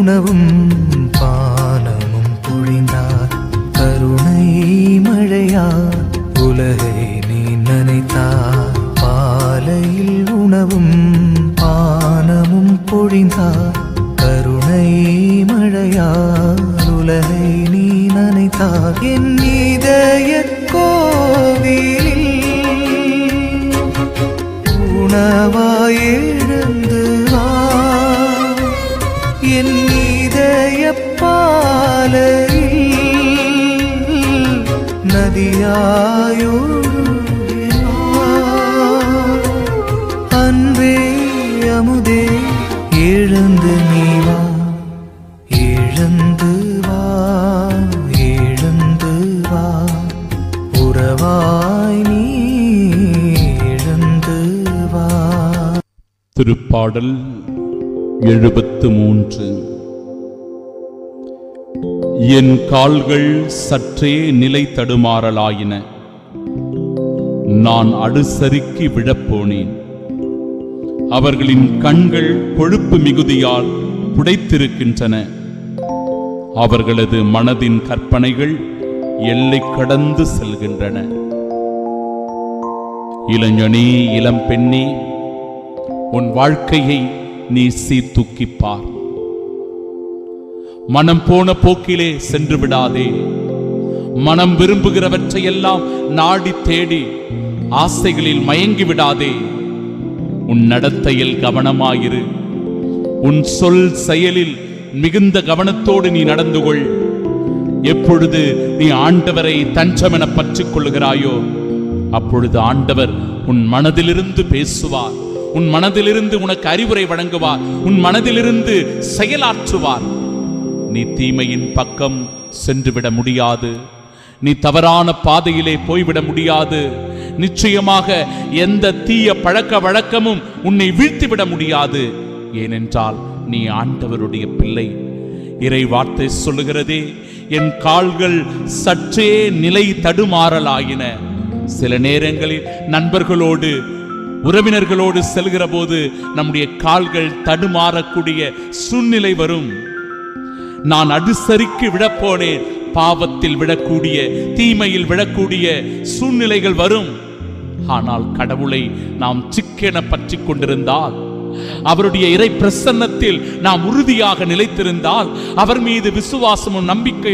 உணவும் பானமும் பொழிந்தார். கருணை மழையார் உலகை நீ நனைத்தார். பாலையில் உணவும் பானமும் பொழிந்தார். கருணை மழையார் உலகை நீ நனைத்தார். என் இதய கோவிலில் உணவாயெழுந்து வா. என் இதய பாலையில் நதியாயோடு அன்பே அமுதே எழுந்து நீ வா. எழுந்து வா, எழுந்து வா, உறவாய் நீ எழுந்து வா. திருப்பாடல் 73. என் கால்கள் சற்றே நிலை தடுமாறலாயின. நான் அடுசறுக்கி விழப்போனேன். அவர்களின் கண்கள் கொழுப்பு மிகுதியால் புடைத்திருக்கின்றன. அவர்களது மனதின் கற்பனைகள் எல்லை கடந்து செல்கின்றன. இளைஞனே, இளம் பெண்ணே, உன் வாழ்க்கையை நீ சீர்தூக்கிப்பார். மனம் போன போக்கிலே சென்று விடாதே. மனம் விரும்புகிறவற்றையெல்லாம் நாடி தேடி ஆசைகளில் மயங்கி விடாதே. உன் நடத்தையில் கவனமாயிரு. உன் சொல் செயலில் மிகுந்த கவனத்தோடு நீ நடந்து கொள். எப்பொழுது நீ ஆண்டவரை தஞ்சமென பற்றிக் கொள்ளுகிறாயோ அப்பொழுது ஆண்டவர் உன் மனதிலிருந்து பேசுவார். உன் மனதிலிருந்து உனக்கு அறிவுரை வழங்குவார். உன் மனதிலிருந்து செயலாற்றுவார். நீ தீமையின் பக்கம் சென்றுவிட முடியாது. நீ தவறான பாதையிலே போய்விட முடியாது. நிச்சயமாக எந்த தீய பழக்க வழக்கமும் உன்னை வீழ்த்திவிட முடியாது. ஏனென்றால் நீ ஆண்டவருடைய பிள்ளை. இறை வார்த்தை சொல்லுகிறதே, என் கால்கள் சற்றே நிலை தடுமாறலாயின. சில நேரங்களில் நண்பர்களோடு உறவினர்களோடு செல்கிற போது நம்முடைய கால்கள் தடுமாறக்கூடிய சூழ்நிலை வரும். நான் அடுசறுக்கி விழப்போனேன். பாவத்தில் விழக்கூடிய, தீமையில் விழக்கூடிய சூழ்நிலைகள் வரும். ஆனால் கடவுளை நாம் சிக்கென பற்றி கொண்டிருந்தால், அவருடைய இறை பிரசன்னத்தில் நாம் உறுதியாக நிலைத்திருந்தால், அவர் மீது விசுவாசமும் நம்பிக்கை